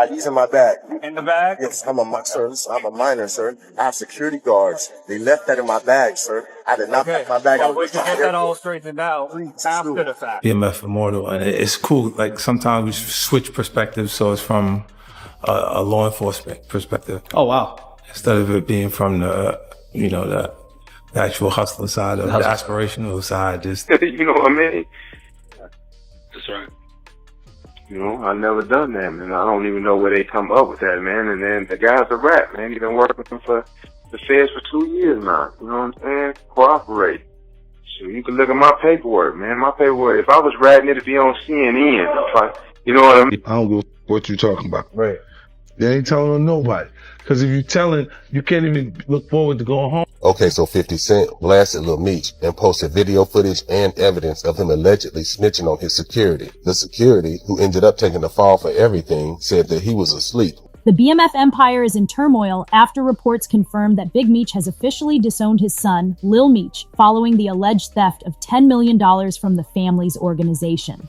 IDs in my bag. In the bag? Yes, I'm a minor, sir. I have security guards. They left that in my bag, sir. I did not pack my bag. Well, we can get that all straightened out after the fact. BMF Immortal, and it's cool. Like sometimes we switch perspectives, so it's from a law enforcement perspective. Oh wow! Instead of it being from the the actual hustler side or the aspirational side, just you know what I mean? That's right. You know, I never done that, man. I don't even know where they come up with that, man. And then the guy's a rat, man. He's been working with them for the feds for 2 years now. You know what I'm saying? Cooperate. So you can look at my paperwork, man. My paperwork. If I was ratting it, it'd be on CNN. You know what I mean? I don't know what you're talking about. Right. They ain't telling on nobody. Because if you're telling, you can't even look forward to going home. Okay, so 50 Cent blasted Lil Meech and posted video footage and evidence of him allegedly snitching on his security. The security, who ended up taking the fall for everything, said that he was asleep. The BMF empire is in turmoil after reports confirmed that Big Meech has officially disowned his son, Lil Meech, following the alleged theft of $10 million from the family's organization.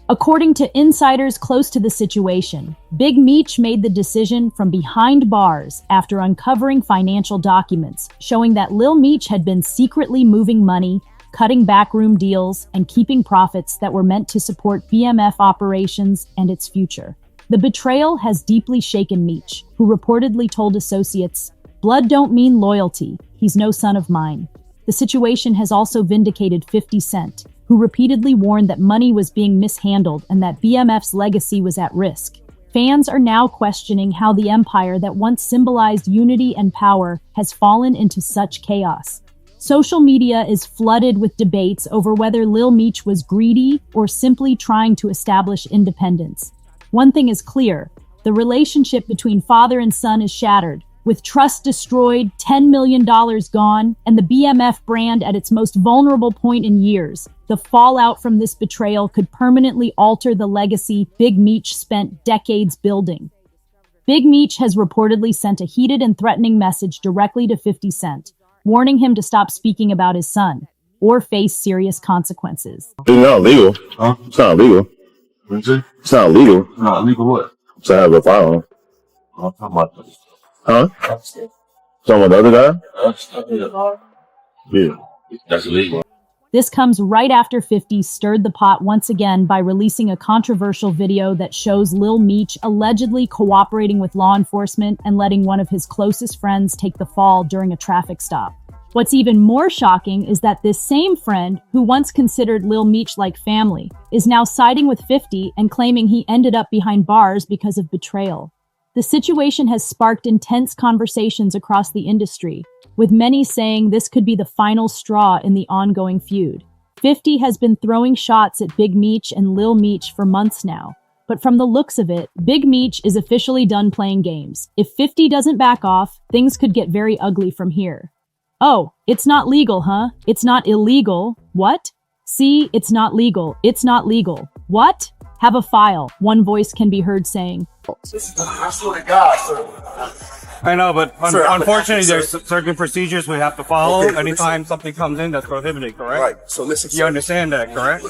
According to insiders close to the situation, Big Meech made the decision from behind bars after uncovering financial documents showing that Lil Meech had been secretly moving money, cutting backroom deals, and keeping profits that were meant to support BMF operations and its future. The betrayal has deeply shaken Meech, who reportedly told associates, "Blood don't mean loyalty. He's no son of mine." The situation has also vindicated 50 Cent, who repeatedly warned that money was being mishandled and that BMF's legacy was at risk. Fans are now questioning how the empire that once symbolized unity and power has fallen into such chaos. Social media is flooded with debates over whether Lil Meech was greedy or simply trying to establish independence. One thing is clear: the relationship between father and son is shattered, with trust destroyed, $10 million gone, and the BMF brand at its most vulnerable point in years. The fallout from this betrayal could permanently alter the legacy Big Meech spent decades building. Big Meech has reportedly sent a heated and threatening message directly to 50 Cent, warning him to stop speaking about his son, or face serious consequences. It's not legal. Huh? It's not legal. It's not legal. Not legal what? To have a firearm. I'm talking about this. Huh? Talking about the other guy? Yeah. That's illegal. This comes right after 50 stirred the pot once again by releasing a controversial video that shows Lil Meech allegedly cooperating with law enforcement and letting one of his closest friends take the fall during a traffic stop. What's even more shocking is that this same friend, who once considered Lil Meech like family, is now siding with 50 and claiming he ended up behind bars because of betrayal. The situation has sparked intense conversations across the industry, with many saying this could be the final straw in the ongoing feud. 50 has been throwing shots at Big Meech and Lil Meech for months now, but from the looks of it, Big Meech is officially done playing games. If 50 doesn't back off, things could get very ugly from here. Oh, it's not legal, huh? It's not illegal. What? See, it's not legal. It's not legal. What? Have a file, one voice can be heard saying. I swear to God, sir. I know, but Sir, unfortunately, sir. there's certain procedures we have to follow Okay, anytime something comes in that's prohibited, correct? Right, so listen, You sir. understand that, correct?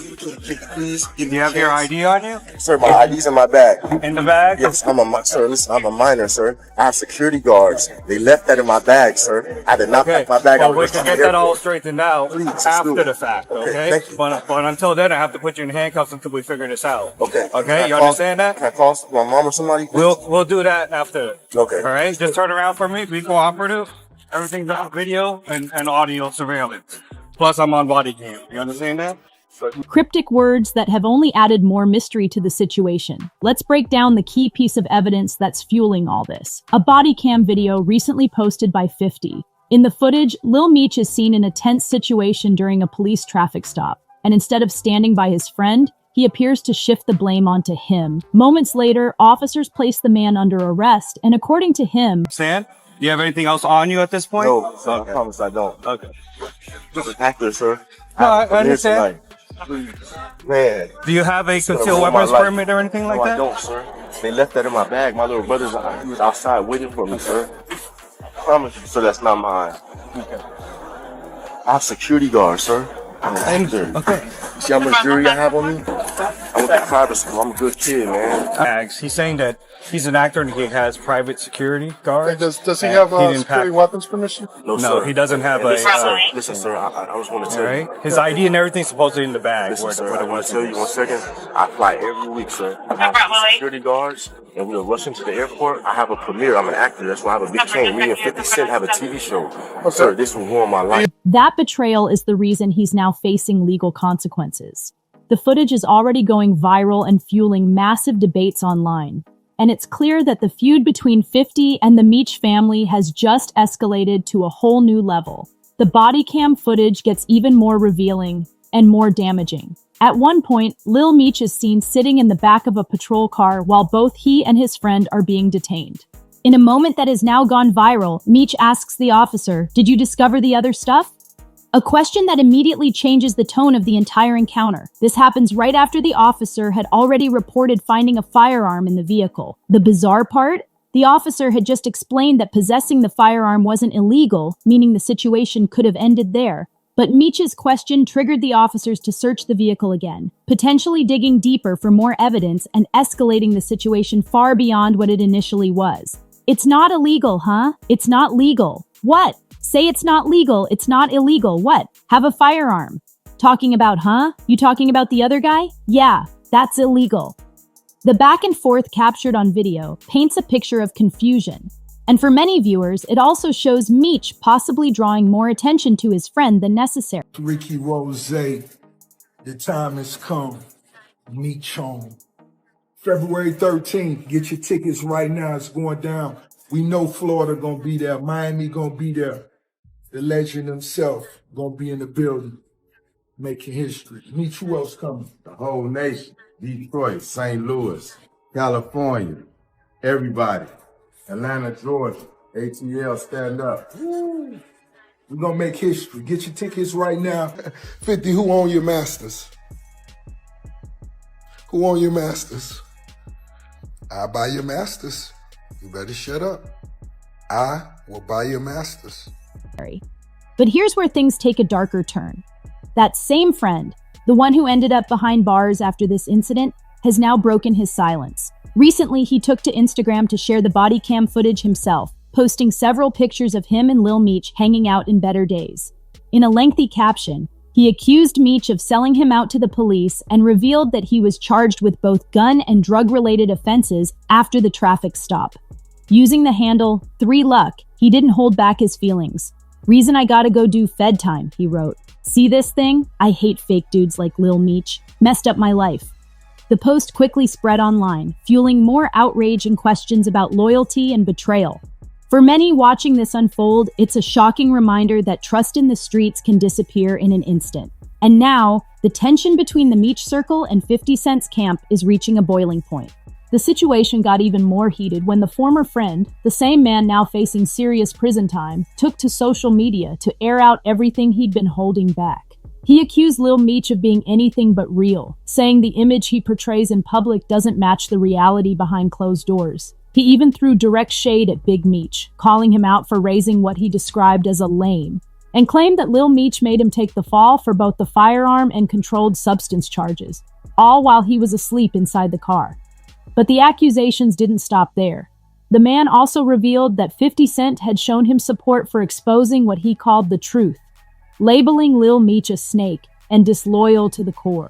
Please give Do me you have your ID on you? Sir, my ID's in my bag. In the bag? Yes, I'm a minor, sir. I have security guards. They left that in my bag, sir. I did not Okay. pack my bag. Well, we can get that all straightened out Please, after do. the fact, okay? Thank you. But until then, I have to put you in handcuffs until we figure this out. Okay. Okay, you Can I understand that? Can I call my mom or somebody? We'll do that after. Okay. All right, just turn around for me. Be cooperative. Everything's on video and audio surveillance. Plus, I'm on body cam. You understand that? Cryptic words that have only added more mystery to the situation. Let's break down the key piece of evidence that's fueling all this. A body cam video recently posted by 50. In the footage, Lil Meech is seen in a tense situation during a police traffic stop, and instead of standing by his friend, he appears to shift the blame onto him. Moments later, officers place the man under arrest, and according to him, Stan, do you have anything else on you at this point? No, sir, I promise I don't. Okay. Just an actor, sir. No, I understand. Please. Man. Do you have a Sir, concealed my weapons life. permit or anything like No, I that? don't, sir. They left that in my bag. My little brother's he was outside waiting for me, sir. I promise you, sir, that's not mine. I have security guards, sir. I'm an actor. Okay. See how much jewelry I have on me? I went to private school. I'm a good kid, man. Bags. He's saying that he's an actor and he has private security guards. Does he have didn't security pack- weapons permission? No, sir. he doesn't have a. Listen, sir, I just want to tell Right? you. His ID and everything's supposedly in the bag. Listen, where sir, where I the want to weapon tell you is. 1 second. I fly every week, sir. I have security guards, and we'll rush into the airport. I have a premiere. I'm an actor. That's why I have a big chain. Me and 50 Cent have a TV show. Sir, this will ruin my life. That betrayal is the reason he's now facing legal consequences. The footage is already going viral and fueling massive debates online. And it's clear that the feud between 50 and the Meech family has just escalated to a whole new level. The body cam footage gets even more revealing and more damaging. At one point, Lil Meech is seen sitting in the back of a patrol car while both he and his friend are being detained. In a moment that has now gone viral, Meech asks the officer, "Did you discover the other stuff?" A question that immediately changes the tone of the entire encounter. This happens right after the officer had already reported finding a firearm in the vehicle. The bizarre part? The officer had just explained that possessing the firearm wasn't illegal, meaning the situation could have ended there. But Meech's question triggered the officers to search the vehicle again, potentially digging deeper for more evidence and escalating the situation far beyond what it initially was. It's not illegal, huh? It's not legal. What? Say it's not legal, it's not illegal. What? Have a firearm. Talking about, huh? You talking about the other guy? Yeah, that's illegal. The back and forth captured on video paints a picture of confusion. And for many viewers, it also shows Meech possibly drawing more attention to his friend than necessary. Ricky Rose, the time has come. Meech home. February 13th, get your tickets right now. It's going down. We know Florida gonna be there. Miami gonna be there. The legend himself gonna be in the building, making history. Meech, who else coming? The whole nation. Detroit, St. Louis, California, everybody. Atlanta, Georgia, ATL, stand up. Woo. We're gonna make history. Get your tickets right now. 50, who own your masters? Who own your masters? I buy your masters. You better shut up. I will buy your masters. But here's where things take a darker turn. That same friend, the one who ended up behind bars after this incident, has now broken his silence. Recently, he took to Instagram to share the body cam footage himself, posting several pictures of him and Lil Meech hanging out in better days. In a lengthy caption, he accused Meech of selling him out to the police and revealed that he was charged with both gun and drug-related offenses after the traffic stop. Using the handle 3Luck, he didn't hold back his feelings. "Reason I gotta go do Fed time," he wrote. "See this thing? I hate fake dudes like Lil Meech. Messed up my life." The post quickly spread online, fueling more outrage and questions about loyalty and betrayal. For many watching this unfold, it's a shocking reminder that trust in the streets can disappear in an instant. And now, the tension between the Meech circle and 50 Cent's camp is reaching a boiling point. The situation got even more heated when the former friend, the same man now facing serious prison time, took to social media to air out everything he'd been holding back. He accused Lil Meech of being anything but real, saying the image he portrays in public doesn't match the reality behind closed doors. He even threw direct shade at Big Meech, calling him out for raising what he described as a lame, and claimed that Lil Meech made him take the fall for both the firearm and controlled substance charges, all while he was asleep inside the car. But the accusations didn't stop there. The man also revealed that 50 Cent had shown him support for exposing what he called the truth, labeling Lil Meech a snake and disloyal to the core.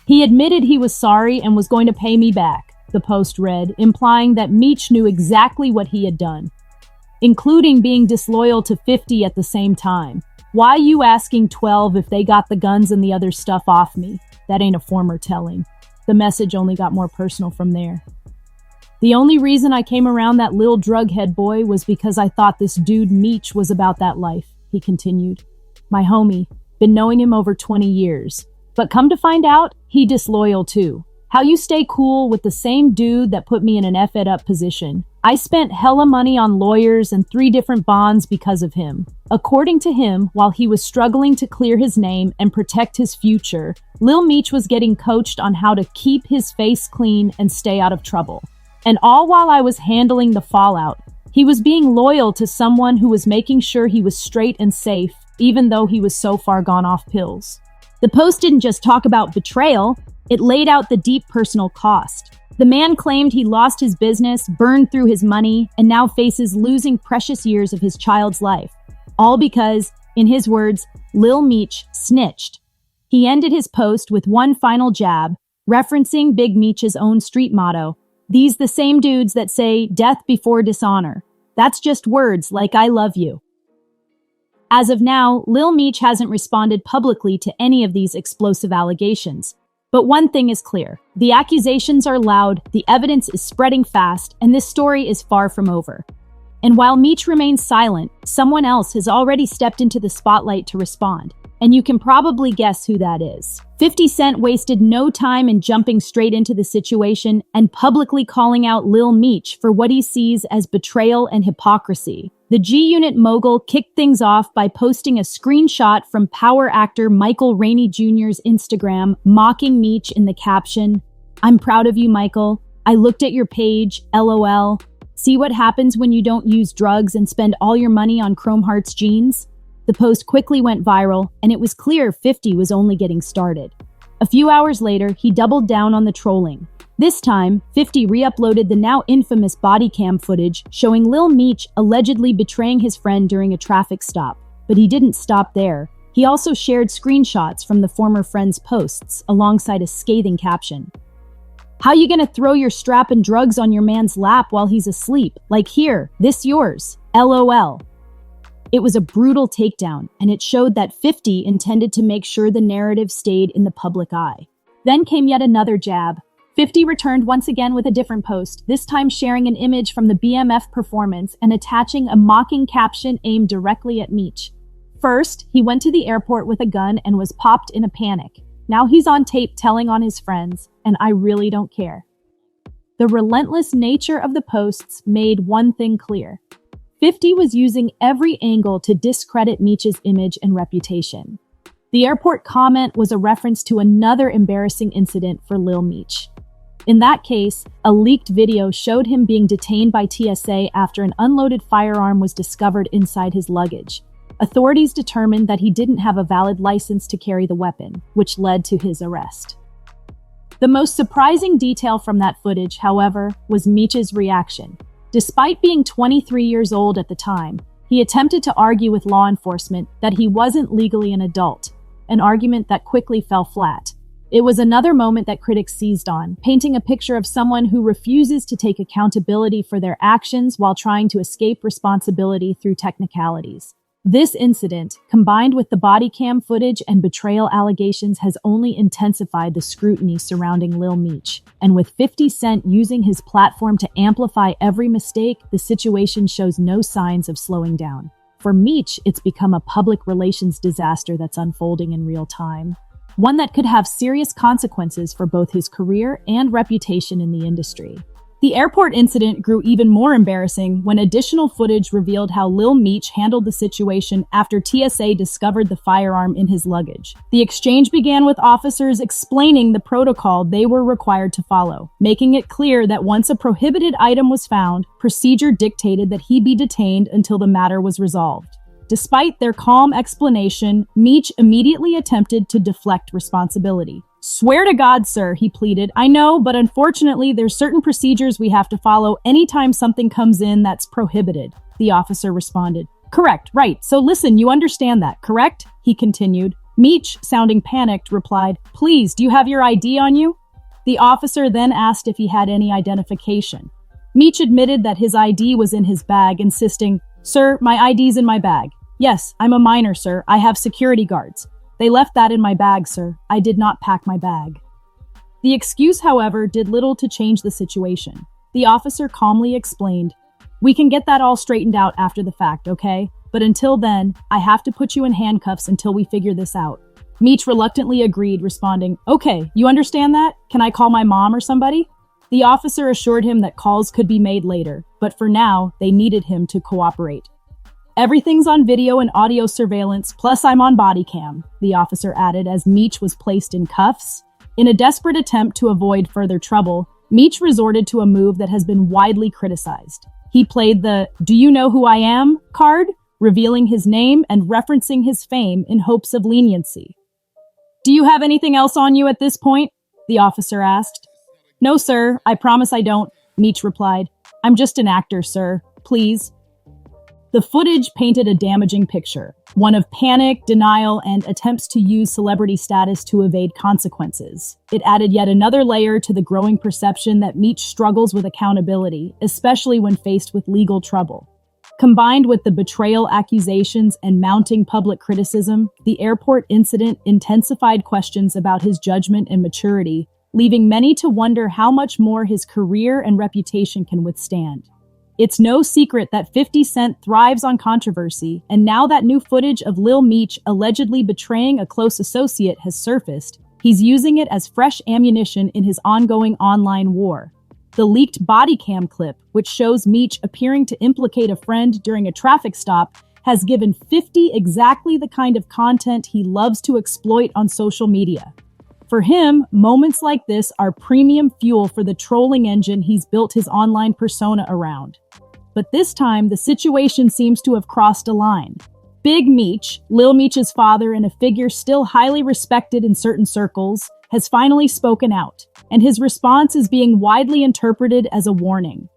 "He admitted he was sorry and was going to pay me back," the post read, implying that Meech knew exactly what he had done, including being disloyal to 50 at the same time. "Why you asking 12 if they got the guns and the other stuff off me? That ain't a former telling." The message only got more personal from there. "The only reason I came around that lil drughead boy was because I thought this dude Meech was about that life," he continued. "My homie, been knowing him over 20 years. But come to find out, he disloyal too. How you stay cool with the same dude that put me in an F-ed up position? I spent hella money on lawyers and 3 different bonds because of him." According to him, while he was struggling to clear his name and protect his future, Lil Meech was getting coached on how to keep his face clean and stay out of trouble. And all while I was handling the fallout, he was being loyal to someone who was making sure he was straight and safe, even though he was so far gone off pills. The post didn't just talk about betrayal, It laid out the deep personal cost. The man claimed he lost his business, burned through his money, and now faces losing precious years of his child's life. All because, in his words, Lil Meech snitched. He ended his post with one final jab, referencing Big Meech's own street motto, "These the same dudes that say death before dishonor. That's just words like I love you." As of now, Lil Meech hasn't responded publicly to any of these explosive allegations. But one thing is clear. The accusations are loud, the evidence is spreading fast, and this story is far from over. And while Meech remains silent, someone else has already stepped into the spotlight to respond. And you can probably guess who that is. 50 Cent wasted no time in jumping straight into the situation and publicly calling out Lil Meech for what he sees as betrayal and hypocrisy. The G-Unit mogul kicked things off by posting a screenshot from power actor Michael Rainey Jr.'s Instagram, mocking Meech in the caption, "I'm proud of you, Michael. I looked at your page, LOL. See what happens when you don't use drugs and spend all your money on Chrome Hearts jeans?" The post quickly went viral, and it was clear 50 was only getting started. A few hours later, he doubled down on the trolling. This time, 50 re-uploaded the now infamous body cam footage showing Lil Meech allegedly betraying his friend during a traffic stop. But he didn't stop there. He also shared screenshots from the former friend's posts alongside a scathing caption. "How you gonna throw your strap and drugs on your man's lap while he's asleep? Like here, this yours, LOL." It was a brutal takedown, and it showed that 50 intended to make sure the narrative stayed in the public eye. Then came yet another jab. 50 returned once again with a different post, this time sharing an image from the BMF performance and attaching a mocking caption aimed directly at Meech. First, he went to the airport with a gun and was popped in a panic. Now he's on tape telling on his friends, and I really don't care. The relentless nature of the posts made one thing clear. 50 was using every angle to discredit Meech's image and reputation. The airport comment was a reference to another embarrassing incident for Lil Meech. In that case, a leaked video showed him being detained by TSA after an unloaded firearm was discovered inside his luggage. Authorities determined that he didn't have a valid license to carry the weapon, which led to his arrest. The most surprising detail from that footage, however, was Meech's reaction. Despite being 23 years old at the time, he attempted to argue with law enforcement that he wasn't legally an adult, an argument that quickly fell flat. It was another moment that critics seized on, painting a picture of someone who refuses to take accountability for their actions while trying to escape responsibility through technicalities. This incident, combined with the body cam footage and betrayal allegations, has only intensified the scrutiny surrounding Lil Meech. And with 50 Cent using his platform to amplify every mistake, the situation shows no signs of slowing down. For Meech, it's become a public relations disaster that's unfolding in real time. One that could have serious consequences for both his career and reputation in the industry. The airport incident grew even more embarrassing when additional footage revealed how Lil Meech handled the situation after TSA discovered the firearm in his luggage. The exchange began with officers explaining the protocol they were required to follow, making it clear that once a prohibited item was found, procedure dictated that he be detained until the matter was resolved. Despite their calm explanation, Meech immediately attempted to deflect responsibility. "Swear to God, sir," he pleaded. "I know, but unfortunately, there's certain procedures we have to follow anytime something comes in that's prohibited," the officer responded. "Correct, right. So listen, you understand that, correct?" he continued. Meech, sounding panicked, replied, "Please, do you have your ID on you?" The officer then asked if he had any identification. Meech admitted that his ID was in his bag, insisting, "Sir, my ID's in my bag. Yes, I'm a minor, sir. I have security guards. They left that in my bag, sir. I did not pack my bag." The excuse, however, did little to change the situation. The officer calmly explained, "We can get that all straightened out after the fact, okay? But until then, I have to put you in handcuffs until we figure this out." Meech reluctantly agreed, responding, "Okay, you understand that? Can I call my mom or somebody?" The officer assured him that calls could be made later, but for now, they needed him to cooperate. "Everything's on video and audio surveillance, plus I'm on body cam," the officer added as Meech was placed in cuffs. In a desperate attempt to avoid further trouble, Meech resorted to a move that has been widely criticized. He played the "Do you know who I am?" card, revealing his name and referencing his fame in hopes of leniency. "Do you have anything else on you at this point?" the officer asked. No, sir, I promise I don't, Meech replied. I'm just an actor, sir. Please. The footage painted a damaging picture, one of panic, denial, and attempts to use celebrity status to evade consequences. It added yet another layer to the growing perception that Meech struggles with accountability, especially when faced with legal trouble. Combined with the betrayal accusations and mounting public criticism, the airport incident intensified questions about his judgment and maturity, leaving many to wonder how much more his career and reputation can withstand. It's no secret that 50 Cent thrives on controversy, and now that new footage of Lil Meech allegedly betraying a close associate has surfaced, he's using it as fresh ammunition in his ongoing online war. The leaked body cam clip, which shows Meech appearing to implicate a friend during a traffic stop, has given 50 exactly the kind of content he loves to exploit on social media. For him, moments like this are premium fuel for the trolling engine he's built his online persona around. But this time, the situation seems to have crossed a line. Big Meech, Lil Meech's father and a figure still highly respected in certain circles, has finally spoken out, and his response is being widely interpreted as a warning.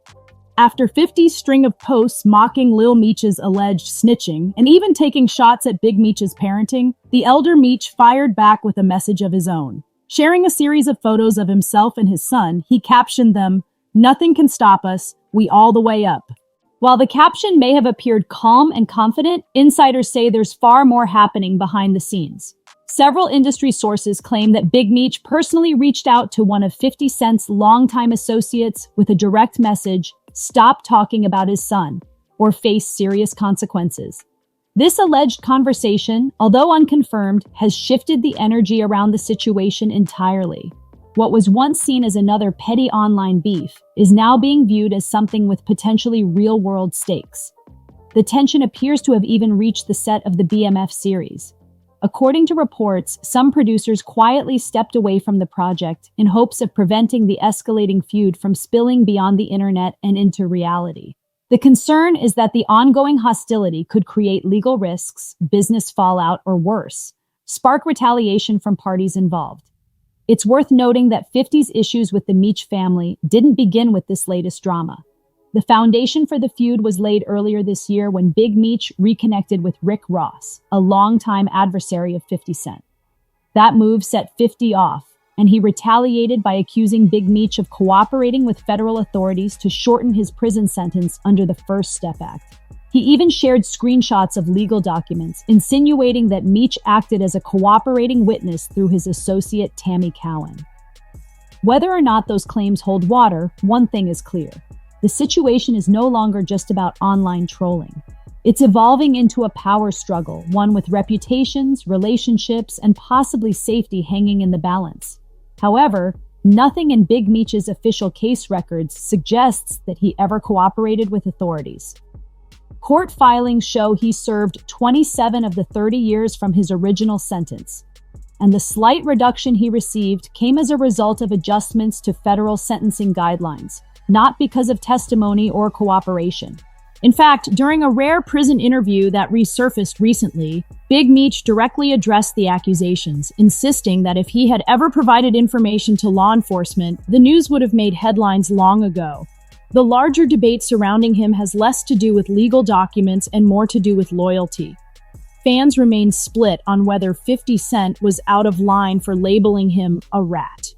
After 50's string of posts mocking Lil Meech's alleged snitching and even taking shots at Big Meech's parenting, the elder Meech fired back with a message of his own. Sharing a series of photos of himself and his son, he captioned them, "Nothing can stop us, we all the way up." While the caption may have appeared calm and confident, insiders say there's far more happening behind the scenes. Several industry sources claim that Big Meech personally reached out to one of 50 Cent's longtime associates with a direct message, "Stop talking about his son, or face serious consequences." This alleged conversation, although unconfirmed, has shifted the energy around the situation entirely. What was once seen as another petty online beef is now being viewed as something with potentially real-world stakes. The tension appears to have even reached the set of the BMF series. According to reports, some producers quietly stepped away from the project in hopes of preventing the escalating feud from spilling beyond the internet and into reality. The concern is that the ongoing hostility could create legal risks, business fallout, or worse, spark retaliation from parties involved. It's worth noting that 50's issues with the Meech family didn't begin with this latest drama. The foundation for the feud was laid earlier this year when Big Meech reconnected with Rick Ross, a longtime adversary of 50 Cent. That move set 50 off, and he retaliated by accusing Big Meech of cooperating with federal authorities to shorten his prison sentence under the First Step Act. He even shared screenshots of legal documents, insinuating that Meech acted as a cooperating witness through his associate Tammy Cowan. Whether or not those claims hold water, one thing is clear. The situation is no longer just about online trolling. It's evolving into a power struggle, one with reputations, relationships, and possibly safety hanging in the balance. However, nothing in Big Meech's official case records suggests that he ever cooperated with authorities. Court filings show he served 27 of the 30 years from his original sentence, and the slight reduction he received came as a result of adjustments to federal sentencing guidelines, not because of testimony or cooperation. In fact, during a rare prison interview that resurfaced recently, Big Meech directly addressed the accusations, insisting that if he had ever provided information to law enforcement, the news would have made headlines long ago. The larger debate surrounding him has less to do with legal documents and more to do with loyalty. Fans remain split on whether 50 Cent was out of line for labeling him a rat.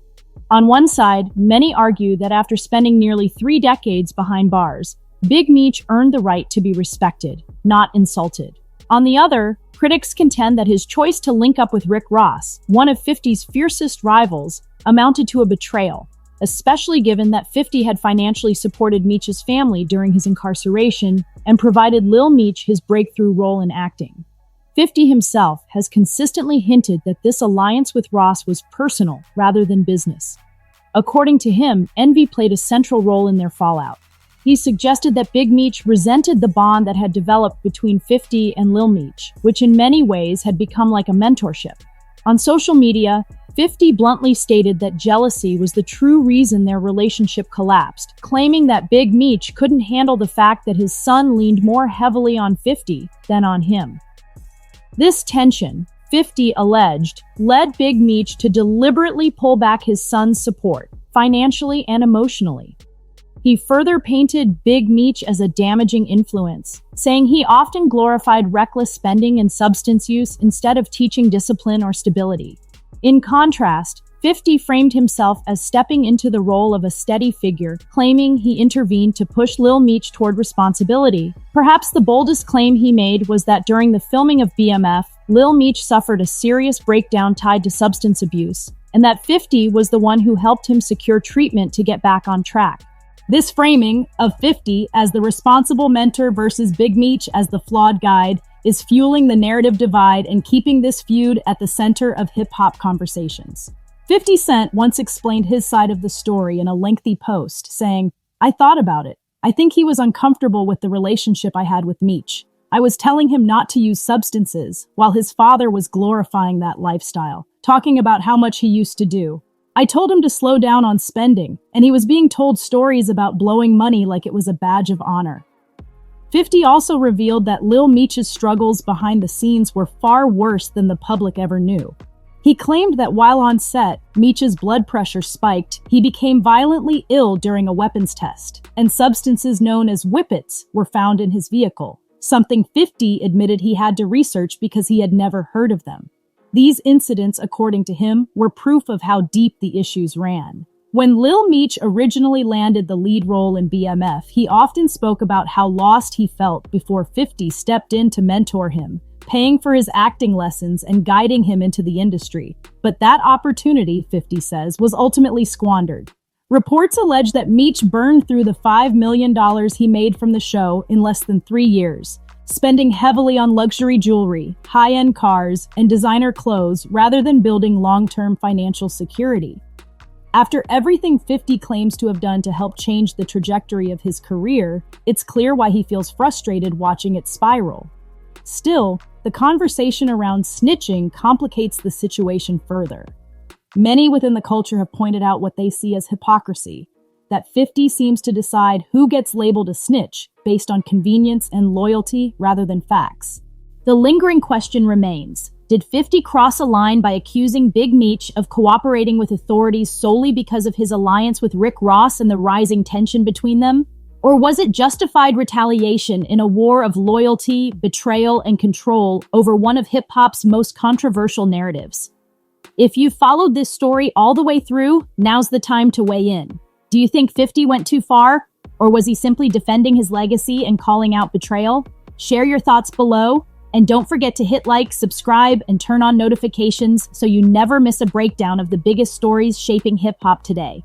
On one side, many argue that after spending nearly 3 decades behind bars, Big Meech earned the right to be respected, not insulted. On the other, critics contend that his choice to link up with Rick Ross, one of 50's fiercest rivals, amounted to a betrayal, especially given that 50 had financially supported Meech's family during his incarceration and provided Lil Meech his breakthrough role in acting. 50 himself has consistently hinted that this alliance with Ross was personal rather than business. According to him, envy played a central role in their fallout. He suggested that Big Meech resented the bond that had developed between 50 and Lil Meech, which in many ways had become like a mentorship. On social media, 50 bluntly stated that jealousy was the true reason their relationship collapsed, claiming that Big Meech couldn't handle the fact that his son leaned more heavily on 50 than on him. This tension, 50 alleged, led Big Meech to deliberately pull back his son's support, financially and emotionally. He further painted Big Meech as a damaging influence, saying he often glorified reckless spending and substance use instead of teaching discipline or stability. In contrast, 50 framed himself as stepping into the role of a steady figure, claiming he intervened to push Lil Meech toward responsibility. Perhaps the boldest claim he made was that during the filming of BMF, Lil Meech suffered a serious breakdown tied to substance abuse, and that 50 was the one who helped him secure treatment to get back on track. This framing of 50 as the responsible mentor versus Big Meech as the flawed guide is fueling the narrative divide and keeping this feud at the center of hip-hop conversations. 50 Cent once explained his side of the story in a lengthy post, saying, "I thought about it. I think he was uncomfortable with the relationship I had with Meech. I was telling him not to use substances, while his father was glorifying that lifestyle, talking about how much he used to do. I told him to slow down on spending, and he was being told stories about blowing money like it was a badge of honor." 50 also revealed that Lil Meech's struggles behind the scenes were far worse than the public ever knew. He claimed that while on set, Meech's blood pressure spiked, he became violently ill during a weapons test, and substances known as whippets were found in his vehicle, something 50 admitted he had to research because he had never heard of them. These incidents, according to him, were proof of how deep the issues ran. When Lil Meech originally landed the lead role in BMF, he often spoke about how lost he felt before 50 stepped in to mentor him, paying for his acting lessons and guiding him into the industry. But that opportunity, 50 says, was ultimately squandered. Reports allege that Meech burned through the $5 million he made from the show in less than 3 years, spending heavily on luxury jewelry, high-end cars, and designer clothes rather than building long-term financial security. After everything 50 claims to have done to help change the trajectory of his career, it's clear why he feels frustrated watching it spiral. Still, the conversation around snitching complicates the situation further. Many within the culture have pointed out what they see as hypocrisy, that 50 seems to decide who gets labeled a snitch based on convenience and loyalty rather than facts. The lingering question remains, did 50 cross a line by accusing Big Meech of cooperating with authorities solely because of his alliance with Rick Ross and the rising tension between them? Or was it justified retaliation in a war of loyalty, betrayal, and control over one of hip-hop's most controversial narratives? If you've followed this story all the way through, now's the time to weigh in. Do you think 50 went too far? Or was he simply defending his legacy and calling out betrayal? Share your thoughts below, and don't forget to hit like, subscribe, and turn on notifications so you never miss a breakdown of the biggest stories shaping hip-hop today.